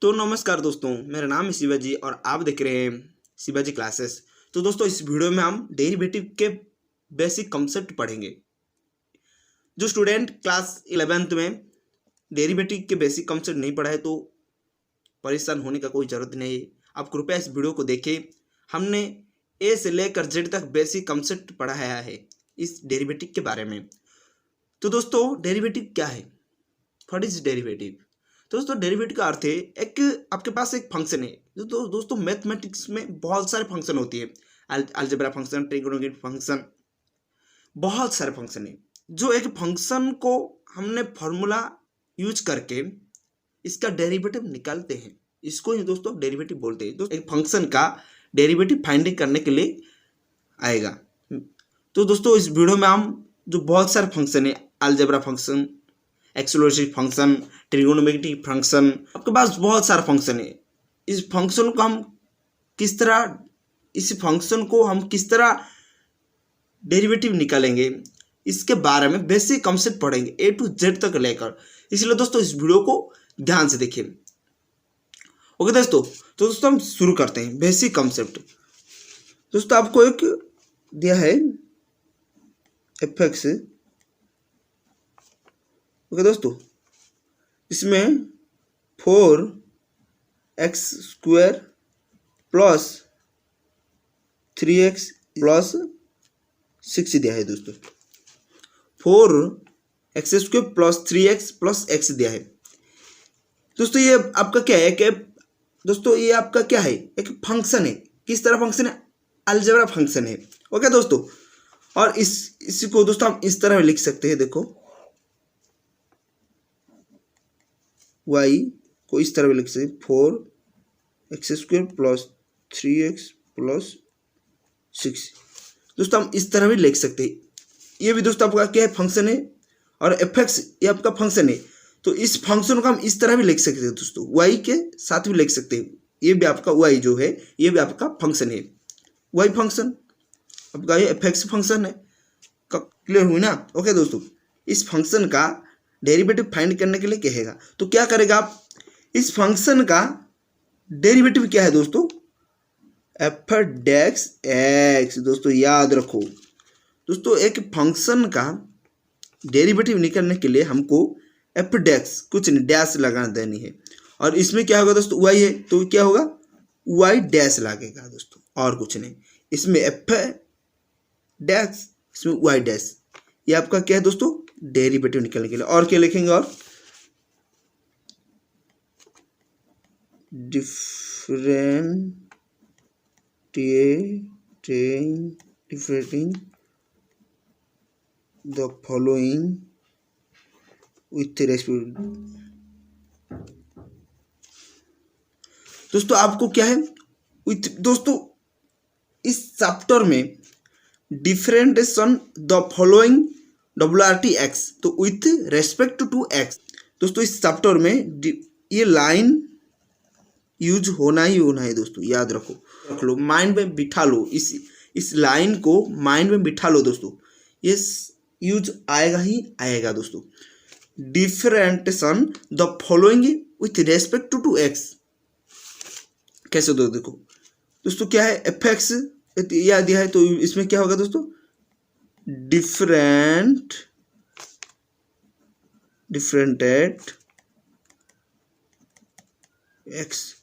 तो नमस्कार दोस्तों, मेरा नाम है शिवाजी और आप देख रहे हैं शिवाजी क्लासेस। तो दोस्तों, इस वीडियो में हम डेरिवेटिव के बेसिक कॉन्सेप्ट पढ़ेंगे। जो स्टूडेंट क्लास 11th में डेरिवेटिव के बेसिक कॉन्सेप्ट नहीं पढ़ा है तो परेशान होने का कोई ज़रूरत नहीं है। आप कृपया इस वीडियो को देखें। हमने ए से लेकर जेड तक बेसिक कॉन्सेप्ट पढ़ाया है इस डेरिवेटिव के बारे में। तो दोस्तों, डेरिवेटिव क्या है? What is derivative? दोस्तों, डेरिवेटिव का अर्थ है एक आपके पास एक फंक्शन है। दोस्तों मैथमेटिक्स में बहुत सारे फंक्शन होती है। अलजेब्रा फंक्शन, ट्रिगोनोमेट्रिक फंक्शन, बहुत सारे फंक्शन है। जो एक फंक्शन को हमने फॉर्मूला यूज करके इसका डेरिवेटिव निकालते हैं, इसको ही दोस्तों डेरिवेटिव बोलते हैं। दोस्तों, एक फंक्शन का डेरिवेटिव फाइंडिंग करने के लिए आएगा। तो दोस्तों, इस वीडियो में हम जो बहुत सारे फंक्शन है, algebra function, accelerative function, trigonometric function, आपके पास बहुत सारा फंक्शन है। इस फंक्शन को हम किस तरह डेरिवेटिव निकालेंगे, इसके बारे में बेसिक कॉन्सेप्ट पढ़ेंगे ए टू जेड तक लेकर। इसलिए दोस्तों, इस वीडियो को ध्यान से देखिए। ओके दोस्तों, तो दोस्तों हम शुरू करते हैं बेसिक कॉन्सेप्ट। दोस्तों, आपको एक दिया है एफ(x). ओके दोस्तों, इसमें 4x² प्लस 3x प्लस 6 दिया है। दोस्तों, 4x² plus 3x plus x दिया है। दोस्तों, ये आपका क्या है कि दोस्तों ये आपका क्या है, एक फंक्शन है। किस तरह फंक्शन है? अलजेब्रा फंक्शन है। ओके दोस्तों, और इसी को दोस्तों हम इस तरह लिख सकते हैं। देखो, y को इस तरह लिख सकते हैं, 4x² प्लस 3x प्लस 6। दोस्तों, हम इस तरह भी लिख सकते हैं। ये भी दोस्तों आपका क्या है, फंक्शन है। और f(x) ये आपका फंक्शन है। तो इस फंक्शन को हम इस तरह भी लिख सकते हैं। दोस्तों, y के साथ भी लिख सकते हैं। ये भी आपका y जो है, ये भी आपका फंक्शन है। y फंक्शन आपका ये f(x) फंक्शन है। क्लियर हुई ना? ओके दोस्तों, इस फंक्शन का डेरिवेटिव फाइंड करने के लिए कहेगा तो क्या करेगा आप? इस फंक्शन का डेरिवेटिव क्या है दोस्तों? f(x). दोस्तों याद रखो, दोस्तों एक फंक्शन का डेरिवेटिव निकालने के लिए हमको f(x) कुछ नहीं, डैश लगा देनी है। और इसमें क्या होगा दोस्तों? y है तो क्या होगा? y डैश लगेगा दोस्तों, और कुछ नहीं। इसमें f(x), इसमें y डैश। ये आपका क्या है दोस्तों? डेरिवेटिव निकालने के लिए। और क्या लिखेंगे? और differentiating the following with respect. दोस्तों, आपको क्या है विथ, दोस्तों इस चैप्टर में डिफरेंटेशन द फॉलोइंग WRT(x), तो विथ रेस्पेक्ट टू x। दोस्तों, इस चैप्टर में ये लाइन यूज होना ही होना है। दोस्तों याद रख लो, माइंड में बिठा लो, इस लाइन को माइंड में बिठा लो। दोस्तों, ये यूज आएगा ही आएगा। दोस्तों, differentiation the following with respect to x कैसे? देखो दोस्तों, क्या है f(x) यह दिया है, तो इसमें क्या होगा दोस्तों? डिफरेंटेड x।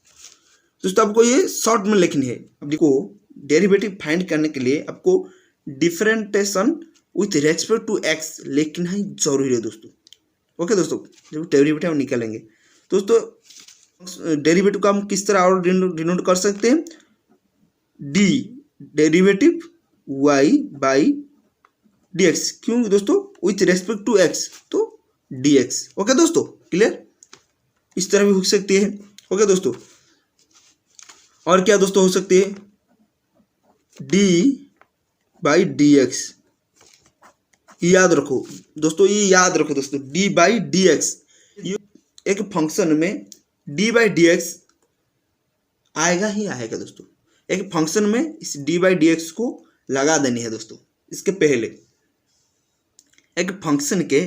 दोस्तों, आपको ये शॉर्ट में लिखनी है। आपको डेरिवेटिव फाइंड करने के लिए आपको differentiation with respect to x लिखना ही जरूरी है दोस्तों। ओके दोस्तों, जब डेरिवेटिव हम निकालेंगे दोस्तों, डेरिवेटिव को हम किस तरह और डिनोट कर सकते हैं? d derivative y by dx। क्यों दोस्तों? विथ रेस्पेक्ट टू x, तो dx। ओके दोस्तों, क्लियर? इस तरह भी हो सकती है। ओके दोस्तों, और क्या दोस्तों हो सकती है? d by dx। याद रखो दोस्तों, ये याद रखो दोस्तों, d बाई dx। एक फंक्शन में d बाई dx आएगा ही आएगा दोस्तों। एक फंक्शन में इस d बाई dx को लगा देनी है दोस्तों। इसके पहले एक फंक्शन के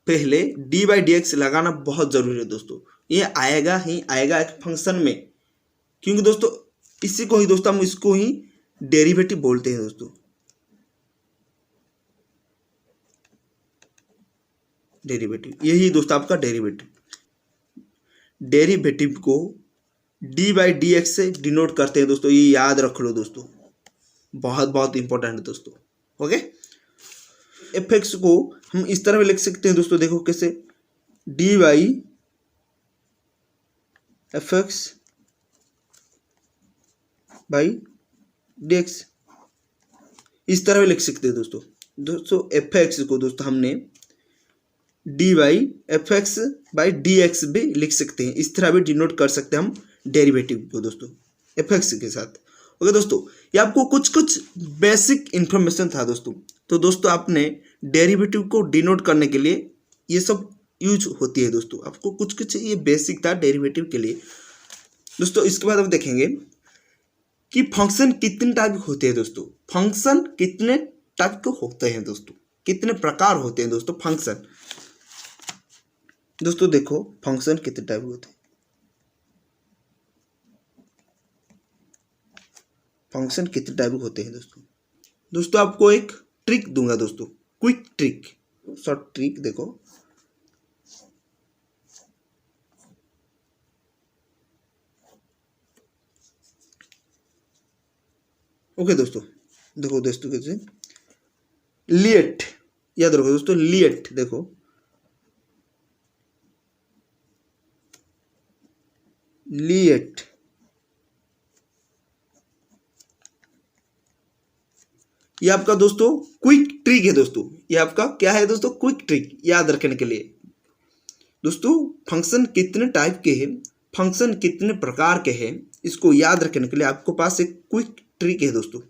पहले d बाई dx लगाना बहुत जरूरी है दोस्तों। ये आएगा ही आएगा एक फंक्शन में, क्योंकि दोस्तों इसी को ही दोस्तों हम इसको ही डेरिवेटिव बोलते हैं दोस्तों। डेरिवेटिव यही दोस्तों आपका डेरिवेटिव को डी बाई डी एक्स से डिनोट करते हैं दोस्तों। ये याद रख लो दोस्तों, बहुत बहुत इंपॉर्टेंट है दोस्तों। ओके, एफ एक्स को हम इस तरह भी लिख सकते हैं दोस्तों, देखो कैसे, D by F x by D x, इस तरह भी लिख सकते हैं दोस्तों। दोस्तों एफ एक्स को दोस्तों हमने D by F x by D x भी लिख सकते हैं, इस तरह भी डिनोट कर सकते हैं हम डेरिवेटिव को दोस्तों एफ एक्स के साथ। ओके दोस्तों, ये आपको कुछ कुछ बेसिक इंफॉर्मेशन था दोस्तों। तो दोस्तों आपने डेरिवेटिव को डिनोट करने के लिए ये सब यूज होती है दोस्तों, आपको कुछ कुछ ये बेसिक था डेरिवेटिव के लिए दोस्तों। इसके बाद हम देखेंगे कि फंक्शन कितने टाइप के होते हैं दोस्तों। फंक्शन कितने टाइप के होते हैं दोस्तों, कितने प्रकार होते हैं दोस्तों फंक्शन। दोस्तों देखो फंक्शन कितने टाइप के होते हैं। फंक्शन कितने टाइप के होते हैं दोस्तों। दोस्तों आपको एक ट्रिक दूंगा दोस्तों, क्विक ट्रिक, शॉर्ट ट्रिक। देखो ओके दोस्तों, देखो दोस्तों कैसे, लिएट, याद रखो दोस्तों, लिएट। देखो लिएट, ये आपका दोस्तों क्विक ट्रिक है दोस्तों। ये आपका क्या है दोस्तों, क्विक ट्रिक, याद रखने के लिए दोस्तों। फंक्शन कितने टाइप के हैं, फंक्शन कितने प्रकार के हैं, इसको याद रखने के लिए आपको पास एक क्विक ट्रिक है दोस्तों।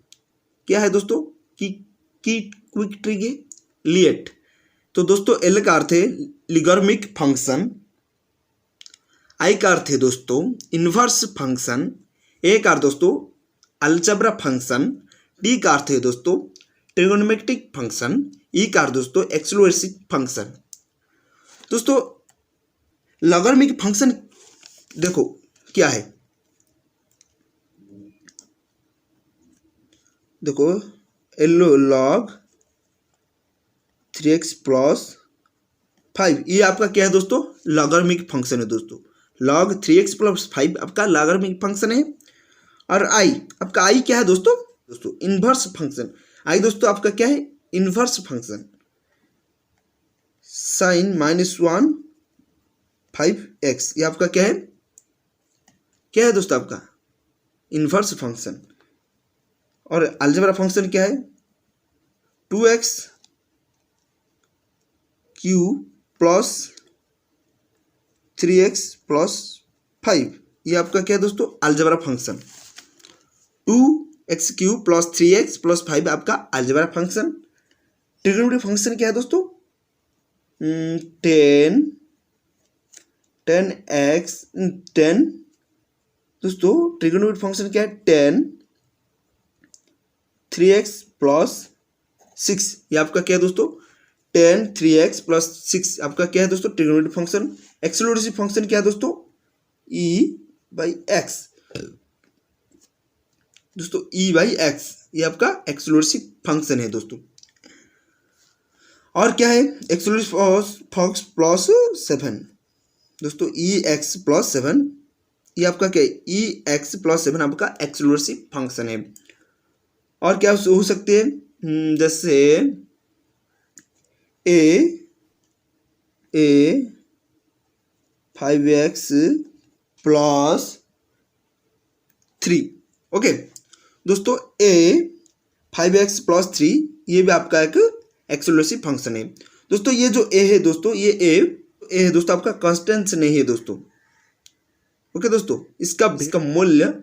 क्या है दोस्तों की क्विक ट्रिक है, लिएट। तो दोस्तों एल का अर्थ है लिगर्मिक फंक्शन, आई का अर्थ है दोस्तों इनवर्स फंक्शन, ए का अर्थ दोस्तों अलजेब्रा फंक्शन, डी का अर्थ है दोस्तों ट्रिगोनोमेट्रिक फंक्शन, ई का अर्थ दोस्तों एक्सक्लूसिव फंक्शन। दोस्तों लॉगरिथमिक फंक्शन देखो क्या है, देखो एल लॉग 3x प्लस 5, ये आपका क्या है दोस्तों, लॉगरिथमिक फंक्शन है दोस्तों। लॉग 3x प्लस 5 आपका लॉगरिथमिक फंक्शन है। और आई आपका आई क्या है दोस्तों इनवर्स फंक्शन। आई दोस्तों आपका क्या है, इनवर्स फंक्शन, साइन -1 5x, ये आपका क्या है दोस्तों आपका इनवर्स फंक्शन। और अलजेब्रा फंक्शन क्या है, 2x cube plus 3x plus 5, ये आपका क्या है दोस्तों algebra function. 2x cube plus 3x plus 5 आपका अलजेब्रा फंक्शन। ट्रिगोनोमेट्रिक फंक्शन क्या है दोस्तों, 10 दोस्तों। ट्रिगोनोमेट्रिक फंक्शन क्या है, 10 3x प्लस 6, ये आपका क्या है दोस्तों 10 3x प्लस 6 आपका क्या है दोस्तों ट्रिगोनोमेट्रिक फंक्शन। एक्सक्लूसिव फंक्शन क्या है दोस्तों, e बाई एक्स दोस्तों, e बाई एक्स, ये आपका एक्सक्लूसिव फंक्शन है दोस्तों। और क्या है एक्सक्लूसिव फंक्शन प्लस 7 दोस्तों, e x प्लस 7, ये आपका क्या है, e x प्लस 7 आपका एक्सक्लूसिव फंक्शन है। और क्या हो सकते हैं, जैसे a 5x प्लस 3। ओके दोस्तों, a 5x प्लस 3 ये भी आपका एक एक्सक्लूसिव फंक्शन है दोस्तों। ये जो a है दोस्तों, ये a है दोस्तों आपका कांस्टेंट नहीं है दोस्तों। ओके दोस्तों, इसका मूल्य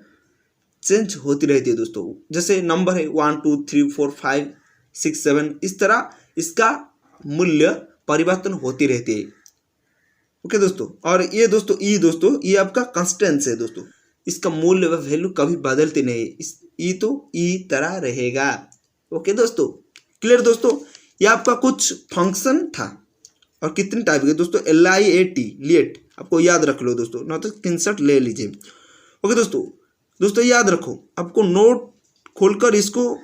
चेंज होती रहती है दोस्तों। जैसे नंबर है 1 2 3 4 5 6 7, इस तरह इसका मूल्य परिवर्तन होती रहती है। ओके दोस्तों, और ये दोस्तों ई दोस्तों ये आपका कांस्टेंट है दोस्तों, इसका मूल्य व वैल्यू कभी बदलती नहीं है, इस ई तो ई तरह रहेगा। ओके दोस्तों, क्लियर दोस्तों। ये आपका कुछ फंक्शन था। और कितने टाइप के दोस्तों, LIAT लिएट, आपको याद रख लो दोस्तों, ना तो स्क्रीनशॉट ले लीजिए। ओके दोस्तों याद रखो, आपको नोट खोलकर इसको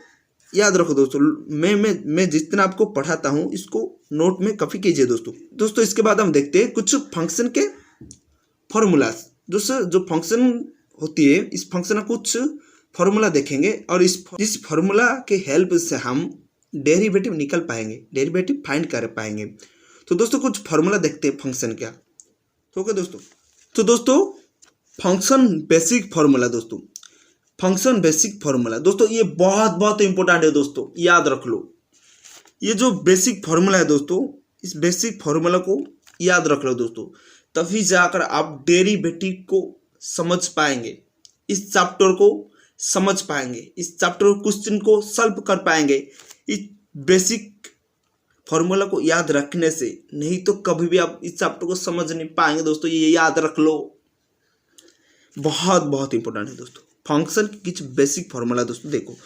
याद रखो दोस्तों। मैं जितना आपको पढ़ाता हूँ इसको नोट में कॉपी कीजिए दोस्तों। इसके बाद हम देखते हैं कुछ फंक्शन के फॉर्मूलाज। दोस्तों जो फंक्शन होती है, इस फंक्शन का कुछ फॉर्मूला देखेंगे और इस फॉर्मूला के हेल्प से हम डेरिवेटिव निकल पाएंगे, डेरिवेटिव फाइंड कर पाएंगे। तो दोस्तों कुछ फॉर्मूला देखते हैं फंक्शन क्या। ओके दोस्तों फंक्शन बेसिक फॉर्मूला दोस्तों, फंक्शन बेसिक फॉर्मूला दोस्तों, ये बहुत इंपॉर्टेंट है दोस्तों, याद रख लो। ये जो बेसिक फॉर्मूला है दोस्तों, इस बेसिक फॉर्मूला को याद रख लो दोस्तों, तभी जाकर आप डेरिवेटिव को समझ पाएंगे, इस चैप्टर को समझ पाएंगे, इस चैप्टर क्वेश्चन को सॉल्व कर पाएंगे इस बेसिक फॉर्मूला को याद रखने से। नहीं तो कभी भी आप इस चैप्टर को समझ नहीं पाएंगे दोस्तों, ये याद रख लो, बहुत इंपॉर्टेंट है दोस्तों। फंक्शन की कुछ बेसिक फॉर्मूला दोस्तों देखो,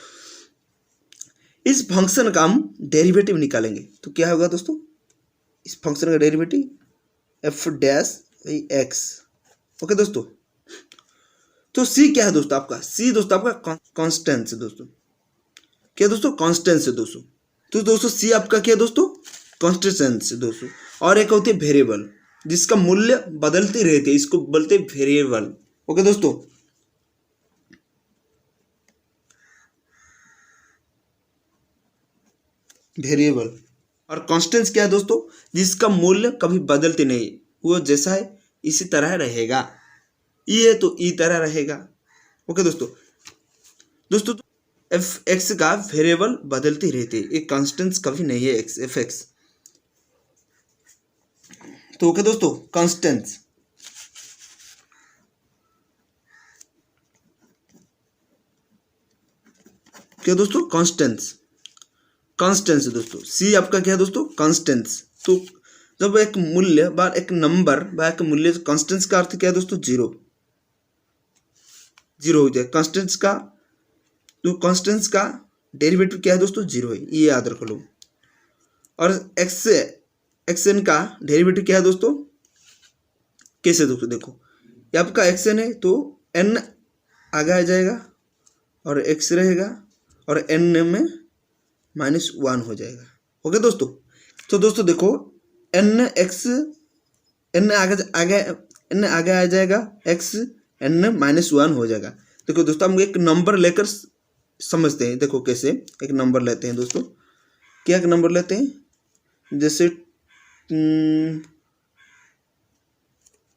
इस फंक्शन का हम डेरिवेटिव निकालेंगे तो क्या होगा दोस्तों, इस फंक्शन का derivative F dash x. Okay दोस्तों, तो सी क्या है दोस्तों आपका, सी दोस्तों आपका कांस्टेंट है दोस्तों, क्या दोस्तों, कांस्टेंट है दोस्तों। तो दोस्तों सी आपका क्या है दोस्तों, कांस्टेंट है दोस्तों। और एक होती है वेरिएबल, जिसका मूल्य बदलती रहती है, इसको बोलते हैं वेरिएबल। ओके दोस्तों, वेरिएबल। और कांस्टेंट क्या है दोस्तों, जिसका मूल्य कभी बदलते नहीं, वो जैसा है इसी तरह रहेगा, ये तो ई तरह रहेगा। ओके दोस्तों एफ एक्स का वेरिएबल बदलती रहती है, एक कांस्टेंट कभी नहीं है एक्स, एफ एक्स। तो ओके दोस्तों, कांस्टेंट क्या दोस्तों, कांस्टेंट दोस्तों। सी आपका क्या है दोस्तों, कांस्टेंट। तो जब एक मूल्य बार एक नंबर बार एक मूल्य, कांस्टेंट का अर्थ क्या है दोस्तों, जीरो हो जाए कांस्टेंट का। तो कांस्टेंट का डेरिवेटिव क्या है दोस्तों, जीरो है, ये याद रख लो। और एक्स एन का डेरिवेटिव क्या है दोस्तों, कैसे दोस्तों, देखो ये आपका एक्स एन है तो एन आगे आ जाएगा और एक्स रहेगा और एन में -1 हो जाएगा। ओके दोस्तों, तो दोस्तों देखो एन आगे आ जाएगा, एक्स एन -1 हो जाएगा। देखो दोस्तों हम एक नंबर लेकर समझते हैं, देखो कैसे एक नंबर लेते हैं दोस्तों, क्या एक नंबर लेते हैं, जैसे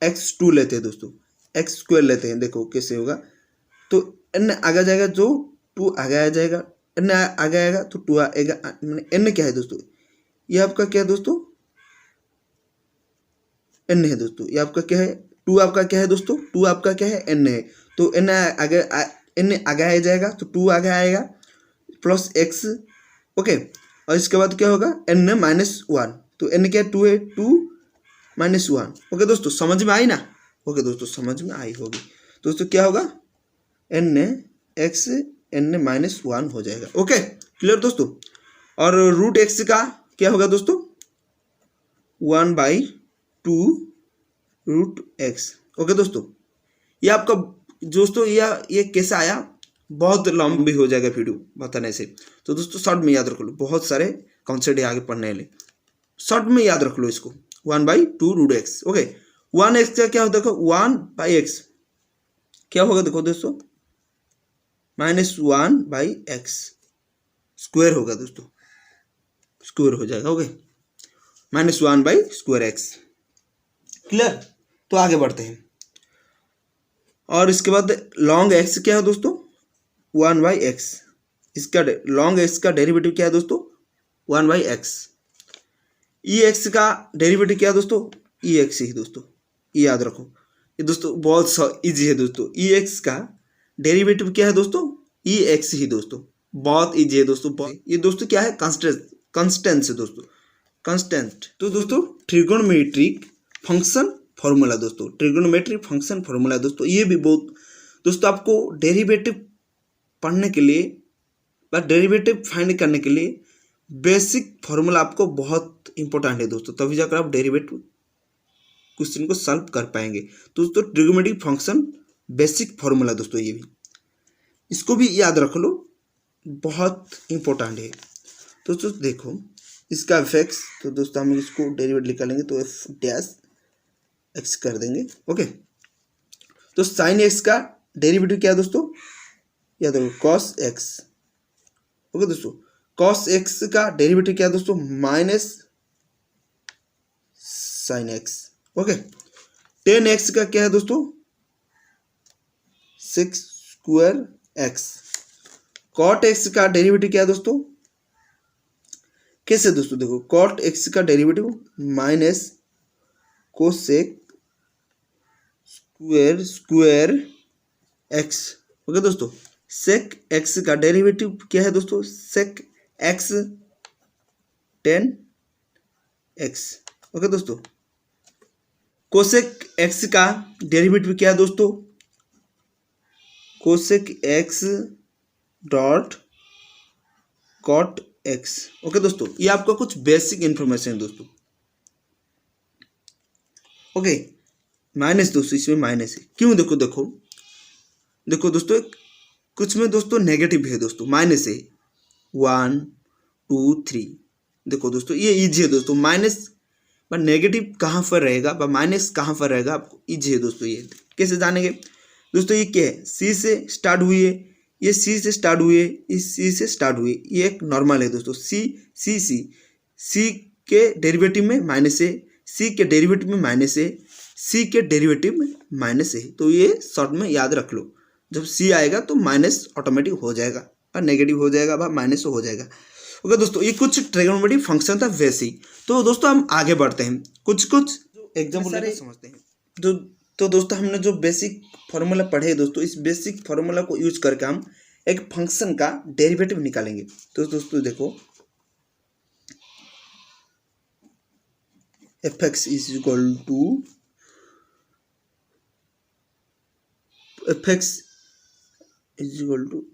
x2 लेते हैं दोस्तों, x² लेते हैं, देखो कैसे होगा। तो n आगे जाएगा, जो 2 आगे आ जाएगा, n आगे आएगा तो 2 आएगा, n क्या है दोस्तों, ये आपका क्या है दोस्तों, n है दोस्तों। ये आपका क्या है, 2 आपका क्या है दोस्तों, 2 आपका क्या है, n है। तो n आगे आ जाएगा तो 2 आगे आएगा प्लस x। ओके, और इसके बाद क्या होगा, n -1, तो n क्या है, 2 है, 2 -1। ओके दोस्तों, समझ में आई ना। ओके दोस्तों, समझ में आई होगी दोस्तों, क्या होगा, n x n -1 हो जाएगा। ओके क्लियर दोस्तों। और रूट एक्स का क्या होगा दोस्तों, 1/2 रूट एक्स। ओके दोस्तों, ये आपका दोस्तों ये कैसे आया, बहुत लंबी हो जाएगा वीडियो बताने से, तो दोस्तों शॉर्ट में याद रख लो, बहुत सारे कॉन्सेप्ट आगे पढ़ने वाले, शॉर्ट में याद रख लो इसको, 1/2 रूट एक्स। ओके, 1x का क्या होता है, 1/x क्या होगा, देखो दोस्तों -1/x स्क्वायर होगा दोस्तों, स्क्वायर हो जाएगा। Okay, -1/x। क्लियर, तो आगे बढ़ते हैं। और इसके बाद लॉन्ग एक्स क्या है दोस्तों, 1/x। इसका लॉन्ग एक्स का डेरिवेटिव क्या है दोस्तों, 1/x। ई एक्स का डेरिवेटिव क्या है दोस्तों, ई एक्स ही दोस्तों, ये याद रखो। ये दोस्तों बहुत इजी है दोस्तों, ई एक्स का डेरिवेटिव क्या है दोस्तों, ई एक्स ही दोस्तों, बहुत इजी है दोस्तों। ये दोस्तों क्या है, कांस्टेंट है दोस्तों, कांस्टेंट। तो दोस्तों ट्रिगोनोमेट्रिक फंक्शन फॉर्मूला दोस्तों, ट्रिगोनोमेट्रिक फंक्शन फॉर्मूला दोस्तों, ये भी बहुत दोस्तों आपको डेरिवेटिव पढ़ने के लिए या डेरिवेटिव फाइंड करने के लिए बेसिक फॉर्मूला आपको बहुत इंपॉर्टेंट है दोस्तों, तभी जाकर आप डेरिवेटिव क्वेश्चन को सॉल्व कर पाएंगे। तो दोस्तों ट्रिग्नोमेट्रिक फंक्शन बेसिक फॉर्मूला दोस्तों ये भी, इसको भी याद रख लो, बहुत इंपॉर्टेंट है। तो दोस्तों देखो इसका एफ एक्स, तो दोस्तों हम इसको डेरिवेटिव निकालेंगे तो एफ डैश एक्स कर देंगे। ओके, तो साइन एक्स का डेरिवेटिव क्या है दोस्तों, याद रखो कॉस एक्स। ओके दोस्तों, कॉस एक्स का डेरिवेटिव क्या है दोस्तों, minus sine x. Okay, tan x का क्या है दोस्तों, sec square x. Cot x का डेरिवेटिव क्या है दोस्तों, कैसे दोस्तों, देखो कॉट एक्स का derivative minus cosec square x. Okay दोस्तों, सेक एक्स का डेरिवेटिव क्या है दोस्तों, sec x tan x. Okay दोस्तों, कोसेक एक्स का डेरिवेटिव क्या है दोस्तों, cosec x dot cot x. Okay दोस्तों, ये आपका कुछ बेसिक इंफॉर्मेशन है दोस्तों। ओके, माइनस दोस्तों, इसमें माइनस है क्यों, देखो देखो देखो दोस्तों, कुछ में दोस्तों नेगेटिव है दोस्तों, माइनस है 1 2 3। देखो दोस्तों ये इजी है दोस्तों, माइनस पर नेगेटिव कहाँ पर रहेगा, पर माइनस कहाँ पर रहेगा, आपको इजी है दोस्तों। ये कैसे जानेंगे दोस्तों, ये क्या है, सी से स्टार्ट हुई है, ये सी से स्टार्ट हुई है, इस सी से स्टार्ट हुई है, ये एक नॉर्मल है दोस्तों। सी के डेरिवेटिव में माइनस है, सी के डेरिवेटिव में माइनस है, सी के डेरिवेटिव में माइनस है। तो ये शॉर्ट में याद रख लो, जब सी आएगा तो माइनस ऑटोमेटिक हो जाएगा और नेगेटिव हो जाएगा और माइनस हो जाएगा। ओके दोस्तों, ये कुछ ट्रिग्नोमेट्रिक फंक्शन था वैसे ही। तो दोस्तों हम आगे बढ़ते हैं, कुछ एग्जाम्पल लेकर समझते हैं। तो दोस्तों हमने जो बेसिक फार्मूला पढ़े दोस्तों, इस बेसिक फार्मूला को यूज करके हम एक फंक्शन का डेरिवेटिव निकालेंगे। तो दोस्तों देखो f x is equal to f x is equal to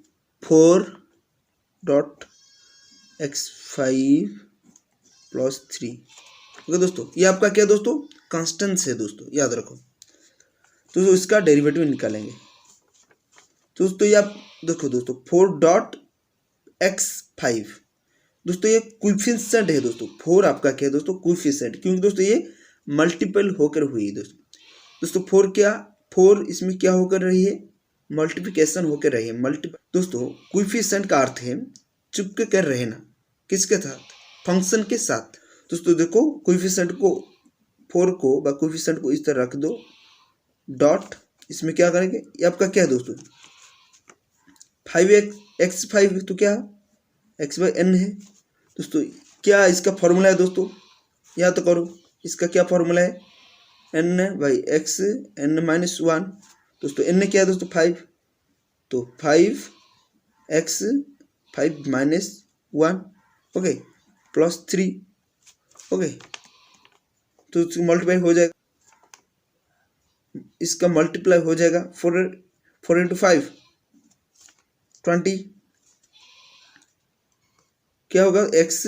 4.x5 plus 3। Okay दोस्तों, ये आपका क्या दोस्तों, कांस्टेंट है दोस्तों, याद रखो। तो इसका डेरिवेटिव निकालेंगे। तो दोस्तों ये आप देखो दोस्तों 4.x5 दोस्तों ये कोएफिशिएंट है दोस्तों। 4 आपका क्या है दोस्तों, कोएफिशिएंट, क्योंकि दोस्तों ये मल्टीपल होकर हुई है दोस्तों। 4 इसमें क्या होकर रही है, मल्टीप्लिकेशन होकर रही है। दोस्तों कोएफिशिएंट का अर्थ है चुपके कर रहना, किसके साथ, फंक्शन के साथ। दोस्तों देखो कोएफिशिएंट को 4 को कोएफिशिएंट को इस तरह रख दो, डॉट, इसमें क्या करेंगे, ये आपका क्या है दोस्तों 5x5, तो क्या x/n है दोस्तों। क्या इसका फॉर्मूला है दोस्तों, या तो करो, इसका क्या फॉर्मूला है, n/x n-1 दोस्तों। n क्या है दोस्तों 5, तो 5x 5-1 ओके प्लस 3। ओके, तो मल्टीप्लाई हो जाएगा, इसका मल्टीप्लाई हो जाएगा 4 × 5 20, क्या होगा x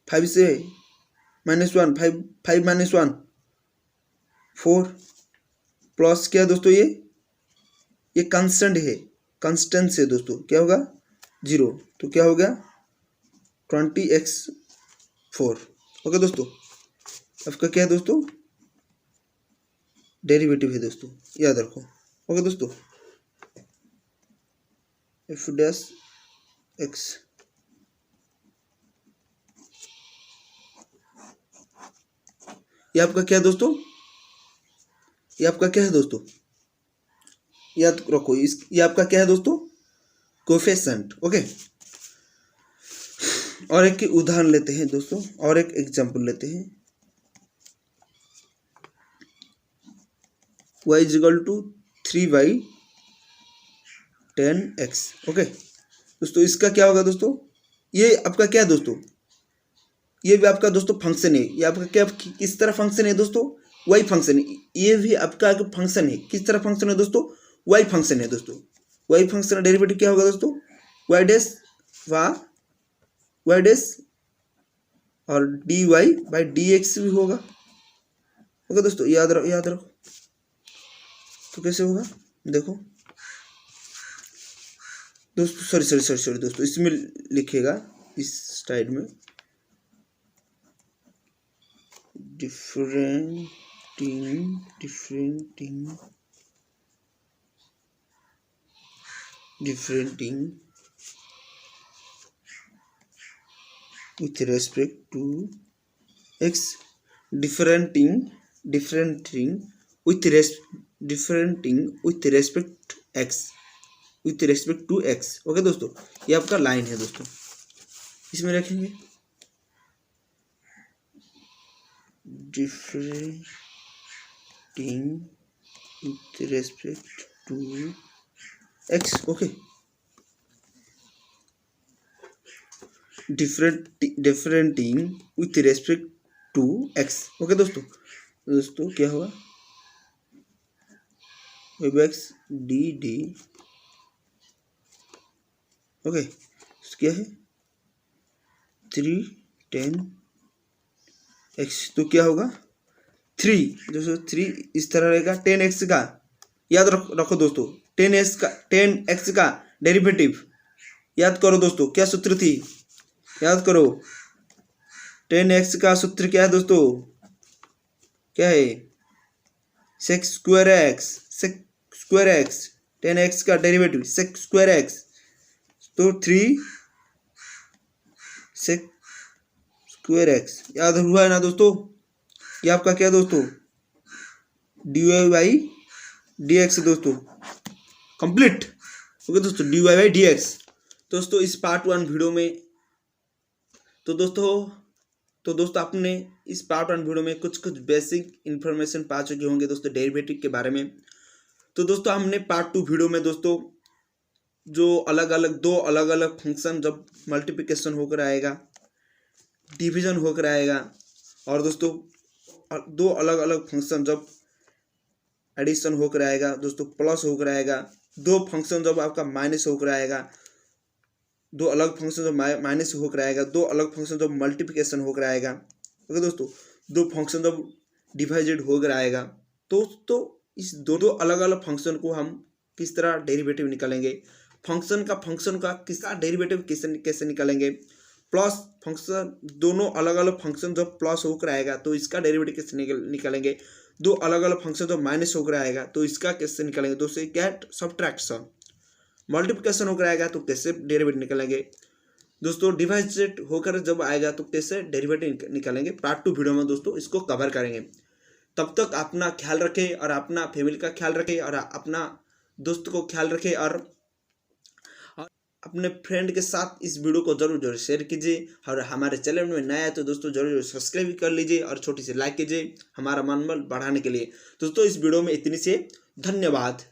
5 से -1 5 -1 4 प्लस क्या दोस्तों, ये कांस्टेंट है, कांस्टेंट से दोस्तों क्या होगा 0, तो क्या हो गया 20x4। ओके दोस्तों, आपका क्या है दोस्तों डेरिवेटिव है दोस्तों, याद रखो। ओके दोस्तों, f डैश x ये आपका क्या है दोस्तों, ये आपका क्या है दोस्तों, याद रखो, ये आपका क्या है दोस्तों कोएफिशिएंट। ओके, और एक उदाहरण लेते हैं दोस्तों, और एक एग्जांपल लेते हैं। y is equal to 3/10x। Okay दोस्तों, इसका क्या होगा दोस्तों, ये आपका क्या है दोस्तों, ये भी आपका दोस्तों फंक्शन है। ये आपका क्या किस तरह फंक्शन है दोस्तों, y फंक्शन है। ये भी आपका फंक्शन है, किस तरह फंक्शन है दोस्तों, y फंक्शन है दोस्तों। y फंक्शन का डेरिवेटिव क्या होगा दोस्तों, y डैश और dy बाई dx भी होगा। ओके दोस्तों, याद रखो। तो कैसे होगा देखो दोस्तों, सॉरी दोस्तों, इसमें लिखेगा इस स्लाइड में differenting with respect to x, differenting with respect to x। Okay दोस्तों, ये आपका लाइन है दोस्तों, इसमें रखेंगे differenting with respect to x। Okay, differenting with respect to x। Okay दोस्तों क्या होगा, x dd। ओके, क्या है 3 10 x, तो क्या होगा 3 दोस्तों, 3 इस तरह रहेगा। 10x का याद रखो दोस्तों, 10x का डेरिवेटिव याद करो दोस्तों, क्या सूत्र थी याद करो। 10x का सूत्र क्या है दोस्तों, क्या है sec स्क्वायर x। 10x का डेरिवेटिव sec स्क्वायर x, तो 3 sec स्क्वायर x। याद हुआ है ना दोस्तों, ये आपका क्या दोस्तों dy बाई dx दोस्तों, कंप्लीट। ओके दोस्तों, dy बाई dx। दोस्तों इस पार्ट 1 वीडियो में तो दोस्तों आपने इस पार्ट 1 वीडियो में कुछ बेसिक इन्फॉर्मेशन पा चुके होंगे दोस्तों डेरिवेटिव के बारे में। तो दोस्तों हमने पार्ट 2 वीडियो में दोस्तों जो दो अलग अलग फंक्शन जब मल्टीप्लिकेशन होकर आएगा, डिवीजन होकर आएगा, और दोस्तों दो अलग अलग फंक्शन जब एडिशन होकर आएगा दोस्तों, प्लस होकर आएगा, दो फंक्शन जब आपका माइनस होकर आएगा, दो अलग फंक्शन जब माइनस होकर आएगा, दो अलग फंक्शन जब मल्टीप्लिकेशन होकर आएगा। ओके दोस्तों, दो फंक्शन जब डिवाइडेड होकर आएगा, तो इस दो अलग अलग फंक्शन को हम किस तरह डेरिवेटिव निकालेंगे, फंक्शन का किसका डेरिवेटिव कैसे निकालेंगे, प्लस फंक्शन दोनों अलग अलग फंक्शन जब प्लस होकर आएगा तो इसका डेरिवेटिव कैसे निकालेंगे, दो अलग अलग फंक्शन जब माइनस होकर आएगा तो इसका कैसे निकालेंगे दोस्तों, क्या सब्ट्रैक्शन। मल्टीप्लिकेशन होकर आएगा तो कैसे डेरिवेटिव निकालेंगे दोस्तों, डिवाइडेड होकर जब आएगा तो कैसे डेरिवेटिव निकालेंगे। पार्ट 2 वीडियो में दोस्तों इसको कवर करेंगे। तब तक अपना ख्याल रखें और अपना फैमिली का ख्याल रखें और अपना दोस्त को ख्याल रखें और अपने फ्रेंड के साथ इस वीडियो को जरूर शेयर कीजिए। और हमारे चैनल में नया है तो दोस्तों जरूर सब्सक्राइब कर लीजिए और छोटी सी लाइक कीजिए हमारा मनोबल बढ़ाने के लिए। दोस्तों इस वीडियो में इतनी से धन्यवाद।